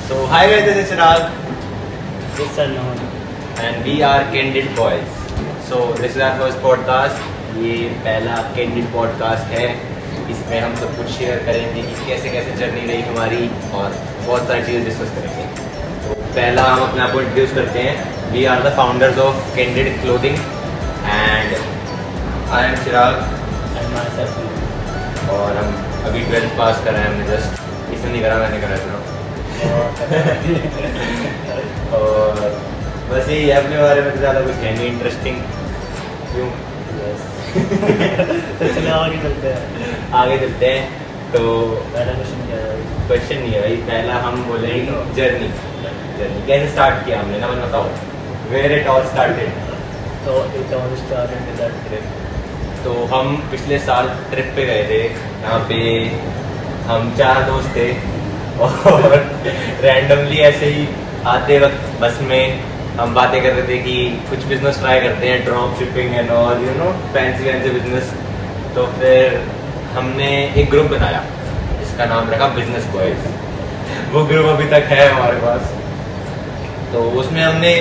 So hi guys, this is Chirag Yes sir, no. and we are Candid Boys. So this is our first podcast. ये पहला Candid podcast है. इसमें हम सब कुछ share करेंगे कि कैसे कैसे जर्नी रही हमारी और बहुत सारी चीज़ें डिस्कस करेंगे. तो पहला हम अपने आप को इंट्रोड्यूस करते हैं. We are the founders of Candid Clothing and I am Chirag. And myself. और हम अभी 12th पास कर रहे हैं. हमने जस्ट इसने नहीं करा, मैंने करा था. और बस यही है, अपने बारे में तो ज़्यादा कुछ है नहीं इंटरेस्टिंग. क्यों? तो चलो आगे चलते हैं. आगे चलते हैं. तो पहला क्वेश्चन क्या है? क्वेश्चन नहीं है भाई, पहला हम बोलेंगे जर्नी. कैसे स्टार्ट किया हमने, ना बताओ. Where it all started. तो it all started with that trip. तो हम पिछले साल ट्रिप पे गए थे. यहाँ पे हम 4 दोस्त थे और रैंडमली ऐसे ही आते वक्त बस में हम बातें कर रहे थे कि कुछ बिजनेस ट्राई करते हैं, drop shipping and all you know fancy fancy business. तो फिर हमने एक ग्रुप बनाया जिसका नाम रखा बिजनेस बॉयज. वो ग्रुप अभी तक है हमारे पास. तो उसमें हमने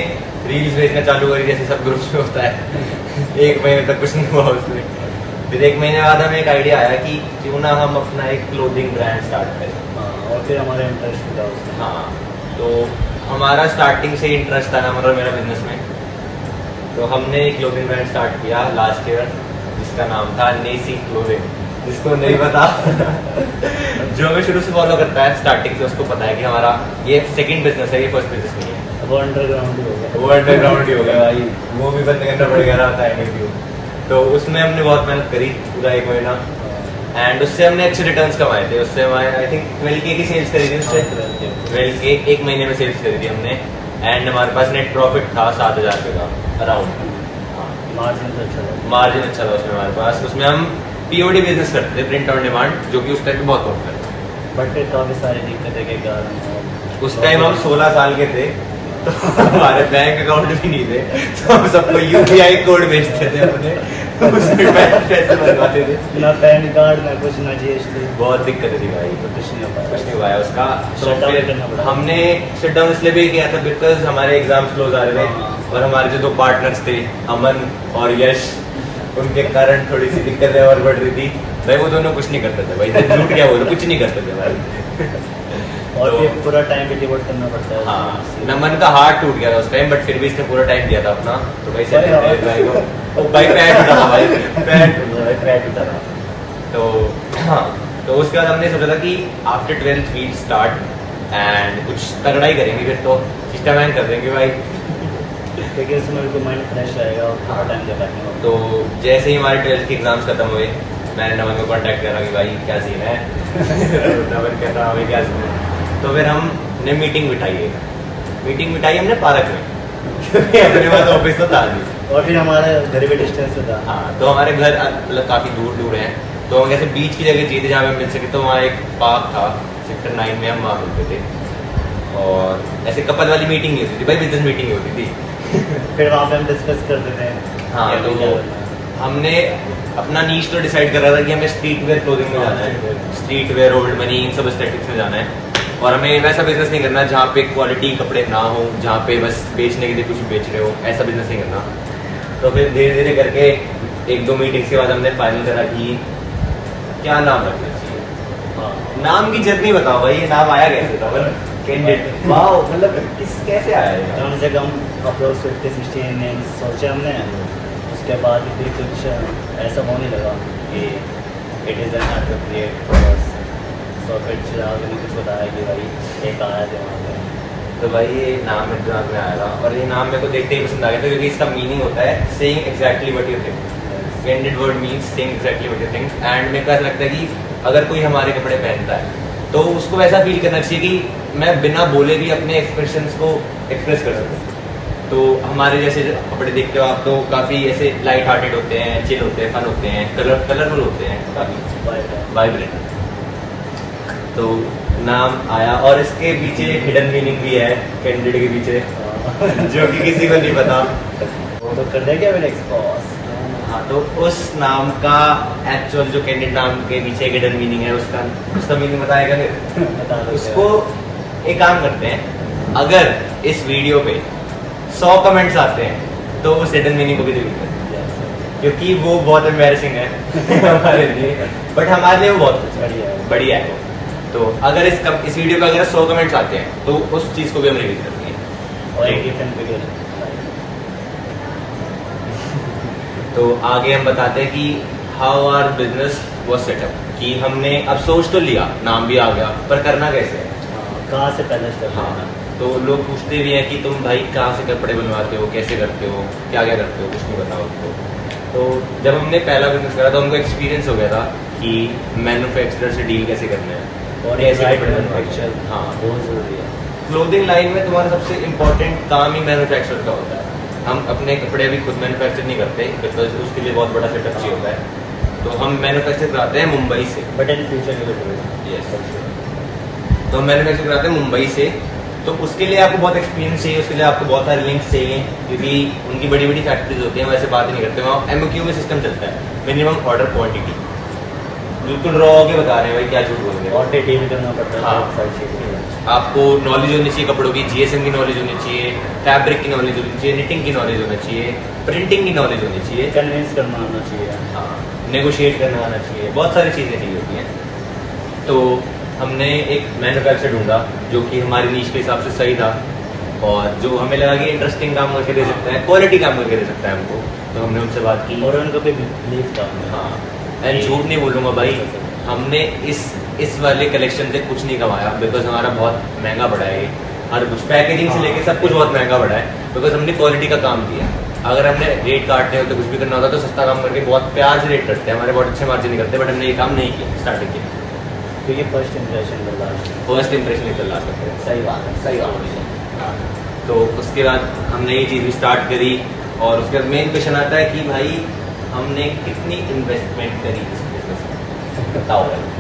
रील्स भेजना चालू करी जैसे सब ग्रुप्स में होता है. 1 महीने तक कुछ नहीं हुआ उसमें. फिर 1 महीने बाद हमें एक आइडिया आया कि क्यों ना हम अपना एक क्लोथिंग ब्रांड स्टार्ट करें. और फिर हमारा इंटरेस्ट हुआ उसमें. हाँ, तो हमारा स्टार्टिंग से इंटरेस्ट था हमारा मेरा बिजनेस में. तो हमने एक क्लोथिंग ब्रांड स्टार्ट किया लास्ट ईयर जिसका नाम था नेसी क्लोथिंग. जिसको नहीं पता जो हमें शुरू से फॉलो करता है स्टार्टिंग से उसको पता है कि हमारा ये सेकंड बिजनेस है, ये फर्स्ट बिजनेस नहीं है. वो अंडरग्राउंड ही हो गया. वो अंडरग्राउंड ही हो गया भाई. वो भी बंद करना पड़ेगा ना, होता है इंटरव्यू. तो उसमें हमने बहुत मेहनत करी पूरा 1 महीना एंड उससे हमने अच्छे रिटर्न्स कमाए थे. उससे हमारे आई थिंक 12K की सेल्स करी थी. उससे 12K 1 महीने में सेल्स करी थी हमने. एंड हमारे पास नेट प्रॉफिट था 7,000 रुपये का अराउंड. मार्जिन अच्छा था. मार्जिन अच्छा था उसमें हमारे पास. उसमें हम POD बिजनेस करते थे, प्रिंट ऑन डिमांड, जो कि उस टाइम पे बहुत पॉपुलर था. बट फिर काफ़ी सारी दिक्कतें के कारण उस टाइम हम 16 साल के थे तो हमारे बैंक अकाउंट भी नहीं थे. तो हम सबको UPI कोड भेजते थे अपने. उसमें पैसे बनवाते थे. ना पैन कार्ड ना कुछ ना GST. बहुत दिक्कत थी भाई. तो कुछ नहीं हो कुछ पाया. नहीं हुआ है उसका. तो Shut down फिर करना पड़ा. हमने शट डाउन इसलिए भी किया था बिकॉज हमारे एग्जाम्स क्लोज आ रहे थे. हाँ. और हमारे जो 2 पार्टनर्स थे अमन और यश, उनके कारण थोड़ी सी दिक्कतें और बढ़ रही थी भाई. वो दोनों कुछ नहीं करते थे भाई. झूठ क्या बोलो, कुछ नहीं करते थे भाई. और तो- फिर पूरा टाइम भी डिवोट करना पड़ता है. हाँ, नमन का हार्ट टूट गया था उस टाइम, बट फिर भी इसने पूरा टाइम दिया था अपना. तो भाई से भाई को ओ भाई पैर टूटा था भाई. पैर टूटा था. तो हाँ, तो उसके बाद हमने सोचा था कि after 12th we start and कुछ तगड़ा ही करेंगे. फिर तो सिस्टमैन कर देंगे भाई. क्योंकि उसमें बिल्कुल माइंड फ्रेश रहेगा और थोड़ा टाइम दे पाएंगे. तो जैसे ही हमारे 12th के एग्जाम्स खत्म हुए मैंने नमन को कांटेक्ट करा कि भाई क्या सीन है. नमन कहता हमें क्या सीन है. तो फिर हमने मीटिंग बिठाई हमने पार्क में. क्योंकि अपने पास ऑफिस तो था नहीं. और फिर हमारा घर भी डिस्टेंस पे था. हाँ, तो हमारे घर मतलब काफ़ी दूर हैं. तो हम ऐसे बीच की जगह चाहिए थी जहाँ पे मिल सके. तो वहाँ एक पार्क था सेक्टर 9 में, हम वहाँ मिलते थे. और ऐसे कपल वाली मीटिंग नहीं होती थी भाई, बिजनेस मीटिंग होती थी. फिर वहाँ पे हम डिस्कस करते थे. हाँ, क्या तो क्या करना है. हमने अपना नीश तो डिसाइड कर रहा था कि हमें स्ट्रीट वेयर क्लोथिंग में जाना है. स्ट्रीट वेयर, ओल्ड मनी, इन सब एस्थेटिक्स में जाना है. और हमें वैसा बिजनेस नहीं करना जहाँ पे क्वालिटी कपड़े ना हो, जहाँ पे बस बेचने के लिए कुछ बेच रहे हो, ऐसा बिजनेस नहीं करना. तो फिर धीरे धीरे करके 1-2 मीटिंग्स के बाद हमने फाइनल करा कि क्या नाम रखना चाहिए. हाँ. नाम की जर्नी बताओ भाई. ये नाम आया कैसे था कैंडिड? वाओ, मतलब कैसे आया ये नाम? कम से कम अप्रोक्स 50-60 नेम्स सोचे हमने. उसके बाद फिर कुछ ऐसा होने लगा कि it is an appropriate for us. तो फिर चिराग ने कुछ बताया कि भाई एक आया थे वहाँ पे. तो भाई ये नाम मेरे दिमाग में आया था और ये नाम मेरे को देखते ही पसंद आ गया था क्योंकि इसका मीनिंग होता है saying exactly what you think. Candid word means saying exactly what you think. And मेरे को ऐसा लगता है कि अगर कोई हमारे कपड़े पहनता है तो उसको वैसा फील करना चाहिए कि मैं बिना बोले भी अपने एक्सप्रेशंस को एक्सप्रेस कर सकूँ. तो हमारे जैसे कपड़े देखते हो आप तो काफ़ी ऐसे लाइट हार्टेड होते हैं, चिल होते हैं, फन होते हैं, कलरफुल होते हैं, काफ़ी वाइब्रेंट. तो नाम आया और इसके पीछे हिडन मीनिंग भी है कैंडिड के पीछे जो कि किसी को नहीं पता. वो तो कर देंगे अभी नेक्स्ट पॉज. हाँ, तो उस नाम का एक्चुअल जो कैंडिड नाम के पीछे हिडन मीनिंग है उसका मीनिंग बताएगा फिर. बता दो. उसको एक काम करते हैं, अगर इस वीडियो पे 100 कमेंट्स आते हैं तो वो सेटन मीनिंग को भी डिलीट कर दें, क्योंकि वो बहुत एम्बैरेसिंग है हमारे लिए, बट हमारे लिए वो बहुत बढ़िया है। तो अगर इस वीडियो पे अगर 100 कमेंट्स आते हैं तो उस चीज़ को भी हम रिवील करेंगे। और एक डिफरेंट वीडियो। तो आगे हम बताते हैं कि how our business was set up, कि हमने अब सोच तो लिया, नाम भी आ गया, पर करना कैसे है। कहाँ से पहले स्टेप हाँ, तो लोग पूछते भी हैं कि तुम भाई कहाँ से कपड़े बनवाते हो, कैसे करते हो, क्या क्या करते हो, कुछ नहीं बताओ उसको। तो जब हमने पहला बिजनेस करा तो हमको एक्सपीरियंस हो गया था कि मैन्युफैक्चरर से डील कैसे करना है और कैसे राइट कपड़े मैन्युफैक्चर बनवाने हैं। हाँ, बहुत ज़रूरी है। क्लोथिंग लाइन में तुम्हारा सबसे इम्पोर्टेंट काम ही मैन्युफैक्चर का होता है। हम अपने कपड़े अभी खुद मैन्युफैक्चर नहीं करते बिकॉज उसके लिए बहुत बड़ा सेटअप चाहिए होता है, तो हम मैन्युफैक्चर कराते हैं मुंबई से। But in future you will do it. Yes, तो हम मैन्युफैक्चर कराते हैं मुंबई से। तो उसके लिए आपको बहुत एक्सपीरियंस चाहिए, उसके लिए आपको बहुत सारे लिंक्स चाहिए, क्योंकि उनकी बड़ी बड़ी फैक्ट्रीज होती हैं, वैसे बात ही नहीं करते। वहाँ MOQ में सिस्टम चलता है, मिनिमम ऑर्डर क्वांटिटी। बिल्कुल रॉ के बता रहे हैं भाई, क्या झूठ बोलेंगे। और डेटी भी करना पड़ता है। हाँ। सारी चीज़ें। आपको नॉलेज होनी चाहिए कपड़ों की, GSM की नॉलेज होनी चाहिए, फैब्रिक की नॉलेज होनी चाहिए, निटिंग की नॉलेज होनी चाहिए, प्रिंटिंग की नॉलेज होनी चाहिए, कन्विंस करना आना चाहिए। हाँ, नेगोशिएट करना आना चाहिए, बहुत सारी चीज़ें चाहिए होती हैं। तो हमने एक मैन्युफैक्चर ढूंढा जो कि हमारी नीश के हिसाब से सही था, और जो हमें लगा कि इंटरेस्टिंग काम करके दे सकता है, क्वालिटी काम करके दे सकता है हमको। तो हमने उनसे बात की, और उनको भी बिलीव था। हाँ, एंड झूठ नहीं बोलूँगा भाई, हमने इस वाले कलेक्शन से कुछ नहीं कमाया, बिकॉज हमारा बहुत महंगा पड़ा है ये, हर कुछ पैकेजिंग से लेके सब कुछ बहुत महंगा पड़ा है, बिकॉज हमने क्वालिटी का काम किया। अगर हमने रेट काटने होते, कुछ भी करना होता तो सस्ता काम करके बहुत प्यार से रेट करते हैं, हमारे बहुत अच्छे मार्जिन नहीं करते, बट हमने ये काम नहीं किया स्टार्टिंग के। क्योंकि फर्स्ट इंप्रेशन मिल रहा है। फर्स्ट इंप्रेशन निकल ला सकते हैं। सही बात है, सही बात है। हाँ, तो उसके बाद हमने ये चीज़ भी स्टार्ट करी, और उसके बाद मेन क्वेश्चन आता है कि भाई हमने कितनी इन्वेस्टमेंट करी इस बिजनेस में, बताओ भाई।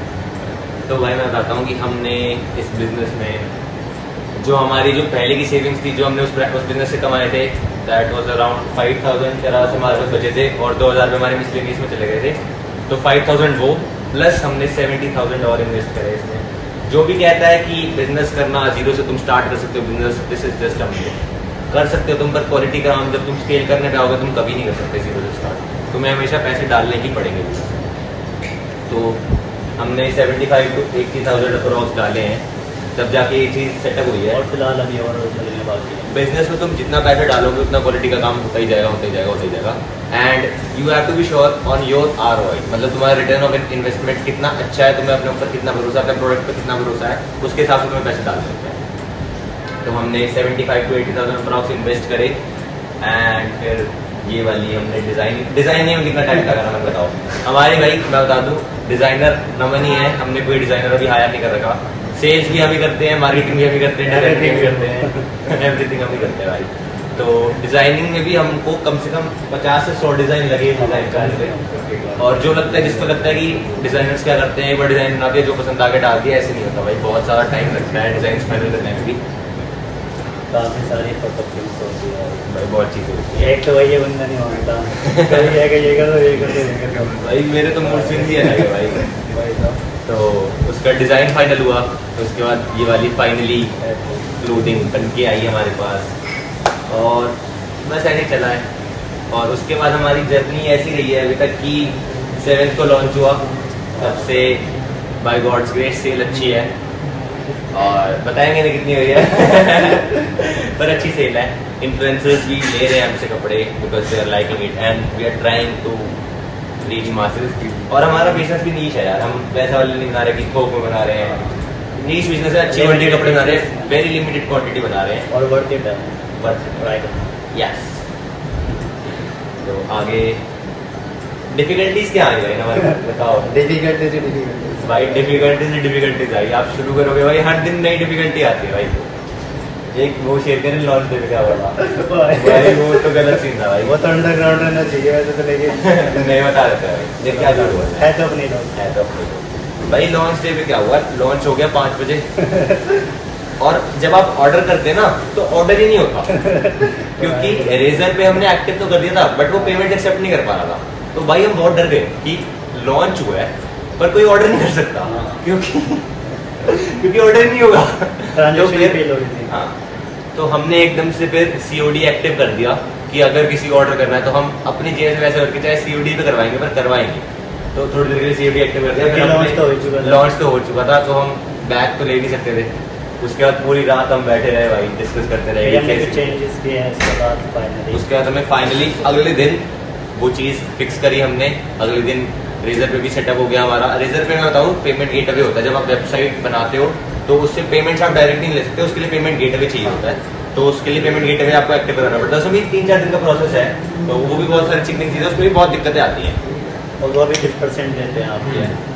तो भाई मैं बताता हूँ कि हमने इस बिजनेस में जो हमारी जो पहले की सेविंग्स थी, जो हमने उस बिजनेस से कमाए थे, दैट वाज अराउंड 5000 के आसपास हमारे पास बचे थे, और 2000 रुपये हमारे मिसलेनियस में चले गए थे। तो 5000 वो, प्लस हमने 70,000 और इन्वेस्ट करे इसमें। जो भी कहता है कि बिजनेस करना जीरो से तुम स्टार्ट कर सकते हो बिजनेस, दिस इज जस्ट कर सकते हो तुम, पर क्वालिटी का काम जब तुम स्केल करने पे आओगे तुम कभी नहीं कर सकते जीरो से स्टार्ट, तुम्हें हमेशा पैसे डालने ही पड़ेंगे। तो हमने 75 to 80,000 अप्रॉक्स डाले हैं, तब जाके ये चीज़ सेटअप हुई है। और फिलहाल अभी और चलने बाकी है। बिजनेस में तुम जितना पैसा डालोगे उतना क्वालिटी का काम होता ही जाएगा, होता ही जाएगा, होता ही जाएगा। And you have to be sure on your ROI, मतलब तुम्हारा रिटर्न ऑफ इन्वेस्टमेंट कितना अच्छा है, तुम्हें अपने ऊपर कितना भरोसा है, अपने प्रोडक्ट पर कितना भरोसा है, उसके हिसाब से तुम्हें पैसे डालने होते हैं। तो हमने 75 to 80,000 अप्रॉक्स इन्वेस्ट करे, एंड फिर ये वाली हमने डिज़ाइनिंग में कितना टाइम लगा मैं बताओ। हमारे भाई मैं बता दूँ, डिज़ाइनर नमन ही है, हमने कोई डिज़ाइनर अभी हायर नहीं कर रखा। सेल्स भी हम ही करते हैं, मार्केटिंग भी हम ही करते हैं, डिजाइनिंग भी करते हैं, एवरीथिंग हम ही करते हैं भाई। तो डिज़ाइनिंग में भी हमको कम से कम 50 से 100 डिज़ाइन लगे डिज़ाइन करने पे। और जो लगता है, जिसको लगता है कि डिज़ाइनर्स क्या करते हैं, एक बार डिज़ाइन बना दिया, जो पसंद आके डाल दिया, ऐसे नहीं होता भाई, बहुत सारा टाइम लगता है डिज़ाइन फाइनल करने में भी। काफ़ी सारी थिंग्स होती है भाई, बहुत चीज़ें होती है। एक तो वही बंदा नहीं मानता, कभी है कि ये करो, ये करो, ये करो। भाई मेरे तो मूड स्विंग ही अलग है भाई। वही तो उसका डिज़ाइन फाइनल हुआ, तो उसके बाद ये वाली फाइनली क्लोथिंग बन के आई हमारे पास, और बस ऐसे चला है। और उसके बाद हमारी जर्नी ऐसी रही है अभी तक कि 7th को लॉन्च हुआ, तब से बाय गॉड्स ग्रेस सेल अच्छी है, और बताएंगे ना कितनी हुई है पर अच्छी सेल है। इन्फ्लुएंसर्स भी ले रहे हैं हमसे कपड़े, because they are liking it, and we are trying to reach masses. और हमारा बिजनेस भी नीश है यार, हम वैसा वाले नहीं बना रहे कि थोक में बना रहे हैं, नीश बिजनेस है, अच्छी क्वालिटी कपड़े बना रहे हैं, वेरी लिमिटेड क्वांटिटी बना रहे हैं, और वर्थ इट है, बट ट्राई करना। यस। तो आगे डिफिकल्टीज क्या आई भाई हमारे, बताओ। भाई डिफिकल्टीज आई, आप शुरू करोगे भाई, हर दिन नई डिफिकल्टी आती है भाई। एक वो शेयर करें लॉन्च डे पे क्या हुआ भाई, वो तो गलत सीन था भाई, वो तो अंडरग्राउंड रहना चाहिए वैसे तो, लेकिन नहीं बता देता भाई, देख क्या झूठ बोल रहा है तो अपनी लोग। है तो अपने भाई। लॉन्च डे पे क्या हुआ, लॉन्च हो गया 5 बजे और जब आप ऑर्डर करते हैं ना तो ऑर्डर ही नहीं होता क्योंकि रेजर पे हमने एक्टिव तो कर दिया था, बट वो पेमेंट एक्सेप्ट नहीं कर पा रहा था। तो भाई हम बहुत डर गए कि लॉन्च हुआ है पर कोई ऑर्डर नहीं कर सकता, क्योंकि क्योंकि ऑर्डर नहीं होगा। तो ट्रांजेक्शन फिर फेल हो रही थी। हाँ, तो हमने एकदम से फिर COD एक्टिव कर दिया कि अगर किसी को ऑर्डर करना है तो हम अपनी जेब से वैसे करके चाहे COD पे करवाएंगे, पर करवाएंगे। तो थोड़ी देर के लिए COD एक्टिव कर दिया। लॉन्च तो हो चुका था, तो हम बैग तो ले नहीं सकते थे। उसके बाद पूरी रात हम बैठे रहे भाई, डिस्कस करते रहे। हमने कुछ चेंजेस किए हैं उसके बाद फाइनली। उसके बाद हमें फाइनली अगले दिन वो चीज़ फिक्स करी हमने। अगले दिन रेजर पे भी सेटअप हो गया हमारा। रेजर पे मैं बताऊँ, पेमेंट गेटवे होता है। जब आप वेबसाइट बनाते हो तो उससे पेमेंट्स आप डायरेक्ट नहीं ले सकते, उसके लिए पेमेंट गेटवे चाहिए होता है। तो उसके लिए पेमेंट गेटवे आपको एक्टिव कराना पड़ता है। उसमें भी 3-4 दिन का प्रोसेस है, तो वो भी बहुत सारी चीज़ें उसमें भी बहुत दिक्कतें आती हैं। और वो भी 10% देते हैं आपके।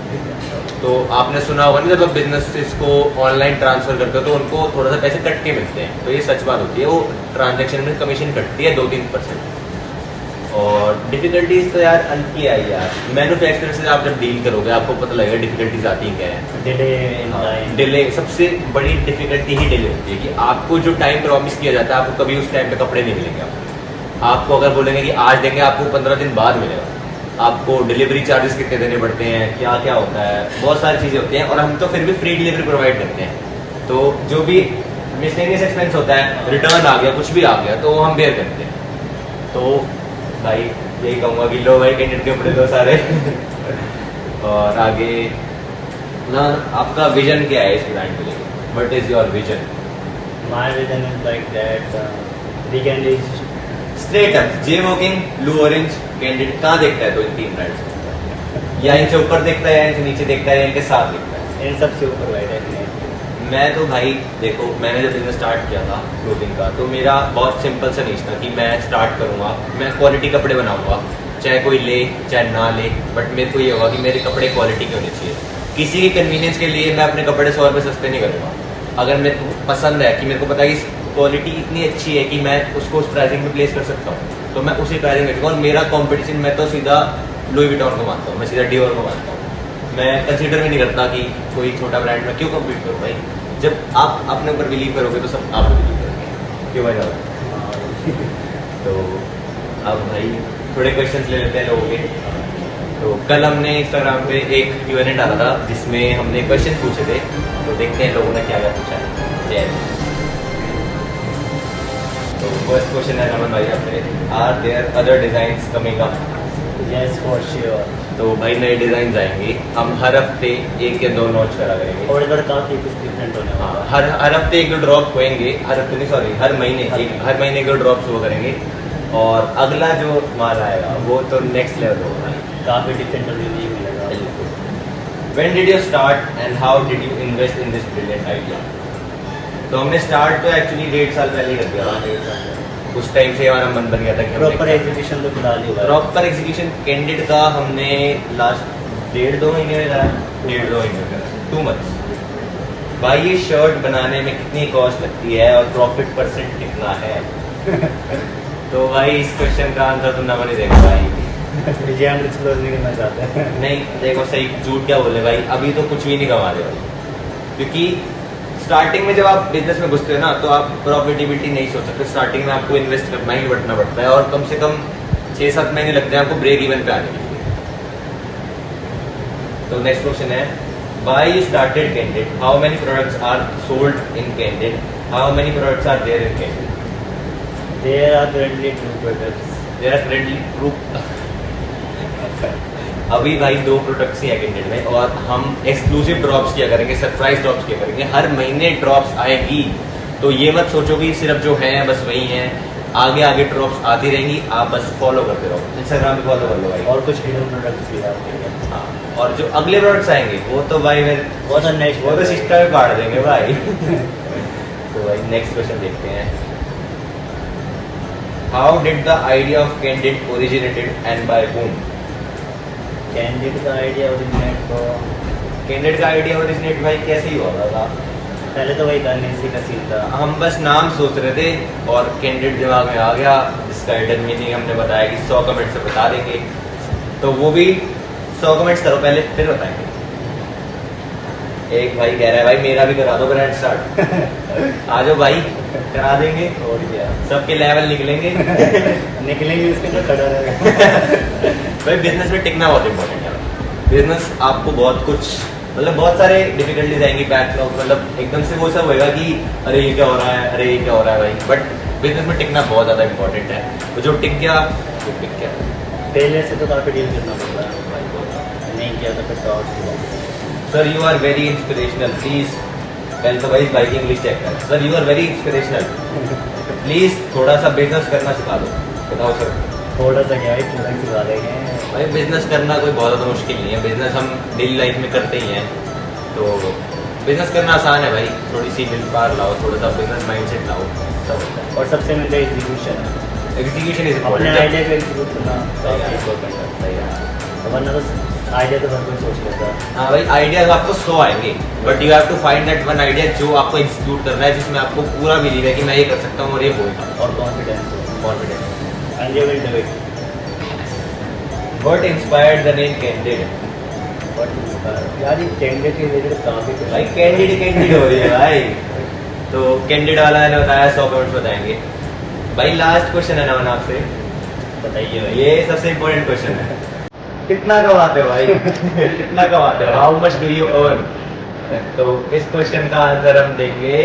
तो आपने सुना होगा ना, जब आप बिजनेस को ऑनलाइन ट्रांसफर करते हो तो उनको थोड़ा सा पैसे कट के मिलते हैं। तो ये सच बात होती है, वो ट्रांजेक्शन में कमीशन कटती है 2-3%। और डिफिकल्टीज तो यार अनकी आई यार। मैन्युफैक्चरर से आप जब डील करोगे आपको पता लगेगा डिफिकल्टीज आती क्या है। डिले डिले सबसे बड़ी डिफिकल्टी ही डिले होती है कि आपको जो टाइम प्रॉमिस किया जाता है आपको कभी उस टाइम पे कपड़े नहीं मिलेंगे। आपको अगर बोलेंगे कि आज देंगे, आपको 15 दिन बाद मिलेगा। आपको डिलीवरी चार्जेस कितने देने पड़ते हैं, क्या क्या होता है, बहुत सारी चीज़ें होती हैं। और हम तो फिर भी फ्री डिलीवरी प्रोवाइड करते हैं। तो जो भी मिसलेनियस एक्सपेंस होता है, रिटर्न आ गया, कुछ भी आ गया, तो वो हम बेयर करते हैं। तो भाई यही कहूँगा कि लो भाई कैंडिडेट के कपड़े लो सारे। और आगे ना, आपका विजन क्या है इस ब्रांड के लिए? What is your vision? My vision is like that weekend is straight up J walking, blue orange, candidate कहाँ देखता है? तो इन 3 ब्रांड्स या इनसे ऊपर देखता है, या इनसे नीचे देखता है, या इनके साथ देखता है? इन सबसे ऊपर बैठे हैं। मैं तो भाई देखो, मैंने जब बिजनेस स्टार्ट किया था क्लोथिंग का, तो मेरा बहुत सिंपल सा नहीं था कि मैं स्टार्ट करूँगा, मैं क्वालिटी कपड़े बनाऊंगा, चाहे कोई ले चाहे ना ले, बट मेरे को ये होगा कि मेरे कपड़े क्वालिटी के होने चाहिए। किसी की कन्वीनियंस के लिए मैं अपने कपड़े 100 रुपये सस्ते नहीं करूँगा। अगर मेरे को पसंद है कि मेरे को पता है कि क्वालिटी इतनी अच्छी है कि मैं उसको उस प्राइसिंग में प्लेस कर सकता हूँ, तो मैं उसी प्राइसिंग में रखूँगा। और मेरा कॉम्पिटिशन, मैं तो सीधा लुई विटॉन को मानता हूँ, मैं सीधा डियोर को मानता हूँ। मैं कंसिडर भी नहीं करता कि कोई छोटा ब्रांड में क्यों कम्पीट करूँ भाई। जब आप अपने ऊपर बिलीव करोगे तो सब आप बिलीव करोगे, क्यों भाई जाओ। तो अब भाई थोड़े क्वेश्चंस ले लेते हैं लोगों के। तो कल हमने इंस्टाग्राम पे एक Q&A डाला था जिसमें हमने क्वेश्चन पूछे थे, तो देखते हैं लोगों ने क्या क्या पूछा है। तो फर्स्ट क्वेश्चन है रमन भाई आपसे, are there other designs coming up? Yes for sure. तो भाई नए डिजाइन आएंगे, हम हर हफ्ते 1 या 2 लॉन्च करा करेंगे। और इधर काफी कुछ डिफरेंट होने वाला हाँ, है। हर हफ्ते 1-2 ड्रॉप होएंगे, हर हफ्ते नहीं सॉरी हर महीने हर महीने 1-2 ड्रॉप्स हुआ करेंगे। और अगला जो माल आएगा वो तो नेक्स्ट लेवल होगा, काफी डिफरेंट और यूनिक मिलेगा। When did you start and how did you invest in this brilliant idea? तो हमने स्टार्ट तो एक्चुअली 1.5 साल पहले ही कर दिया था। उस टाइम से हमारा मन बन गया था कि प्रॉपर एग्जीक्यूशन तो फिलहाल ही हुआ है। प्रॉपर एग्जीक्यूशन कैंडिडेट का हमने लास्ट 1.5-2 महीने में करा, 1.5-2 महीने में करा, 2 months। भाई ये शर्ट बनाने में कितनी कॉस्ट लगती है और प्रॉफिट परसेंट कितना है? तो भाई इस क्वेश्चन का आंसर तो नमन ही देगा भाई। विजय हम डिस्क्लोज नहीं करना चाहते हैं। नहीं देखो, सही झूठ क्या बोले भाई, अभी तो कुछ भी नहीं कमा रहे भाई। क्योंकि स्टार्टिंग में जब आप बिजनेस में घुसते हो ना, तो आप प्रॉफिटेबिलिटी नहीं सोच सकते। स्टार्टिंग में आपको इन्वेस्ट करना ही बढ़ना पड़ता है, और कम से कम 6-7 महीने लगते हैं आपको ब्रेक इवन पे आने के लिए। तो नेक्स्ट क्वेश्चन है, why you started candidate? How many products are sold in candidate? How many products are there in candidate? There are currently 2 products। There are currently proof. अभी भाई 2 प्रोडक्ट्स ही है candidate में, और हम एक्सक्लूसिव ड्रॉप्स किया करेंगे, surprise drops किया करेंगे। हर महीने ड्रॉप्स आएगी, तो ये मत सोचो कि सिर्फ जो है बस वही है, आगे आगे ड्रॉप्स आती रहेंगी, आप बस फॉलो करते रहो। इंस्टाग्राम पे फॉलो कर लो भाई। और कुछ हिडन प्रोडक्ट्स भी आपके लिए। हाँ, और जो अगले प्रोडक्ट्स आएंगे वो तो भाई वो तो नेक्स्ट वो तो सिस्टम में बांट देंगे भाई। तो भाई नेक्स्ट क्वेश्चन देखते हैं, how did the idea of candidate originated and by whom? Candidate का आइडिया ओरिजिनेट तो कैंडिडेट का आइडिया ओरिजिनेट भाई कैसे ही हुआ था? पहले तो वही था, नेसी का सीन था। हम बस नाम सोच रहे थे और कैंडिडेट दिमाग में आ गया, जिसका हिडन मीनिंग हमने बताया कि 100 कमेंट्स से बता देंगे। तो वो भी 100 कमेंट्स करो पहले, फिर बताएंगे। एक भाई कह रहा है भाई मेरा भी करा दो ब्रांड स्टार्ट। आ जाओ भाई, करा देंगे। और क्या सबके लेवल निकलेंगे। निकलेंगे उसके तो खड़ा रहेगा। भाई बिजनेस में टिकना बहुत इंपॉर्टेंट है। बिजनेस आपको बहुत कुछ मतलब बहुत सारे डिफिकल्टीज आएंगी, बैकलॉग, मतलब एकदम से वो सब होएगा कि अरे ये क्या हो रहा है, अरे ये क्या हो रहा है भाई। बट बिजनेस में टिकना बहुत ज़्यादा इंपॉर्टेंट है, तो जो टिक गया वो टिक गया। फेलियर से तो काफ़ी डील करना पड़ता है, नहीं किया तो फिर टॉप हुआ। Sir you are very inspirational, please पहले तो भाई बाइक इंग्लिश चेक कर। Sir you are very inspirational, please थोड़ा सा बिजनेस करना सिखा दो। बताओ सर। थोड़ा सा क्या है, पूरा सिखा देंगे। भाई बिजनेस करना कोई बहुत ज़्यादा मुश्किल नहीं है, बिजनेस हम डेली लाइफ में करते ही हैं, तो बिजनेस करना आसान है भाई। थोड़ी सी विल पावर लाओ, थोड़ा सा बिजनेस माइंडसेट लाओ, सब होता है। और सबसे मेन एग्जीक्यूशन है, एग्जीक्यूशन इज अपने इम्पोर्टेंट। आइडिया को एग्जीक्यूट करना सही है। इम्पोर्टेंट है। सही है, तो वरना तो आइडिया तो हर कोई सोच लेता है। हाँ भाई, आइडियाज आपको 100 आएंगे, but you have to find that one idea जो आपको एग्जीक्यूट करना है, जिसमें आपको पूरा बिलीव है कि मैं ये कर सकता हूँ और ये बोलता हूँ। और कॉन्फिडेंस हो, confidence. And you will do it. What inspired the name Candid? But यार ये कैंडिडेट के रिलेटेड काफ़ी कुछ भाई कैंडिड हो रही है भाई। तो कैंडिड वाला मैंने बताया, 100 कमेंट्स बताएंगे भाई। लास्ट क्वेश्चन है ना आपसे, बताइए भाई। ये सबसे इम्पोर्टेंट क्वेश्चन है, कितना कमाते हो भाई? कितना कमाते हो? How much do you earn? तो इस क्वेश्चन का आंसर हम देंगे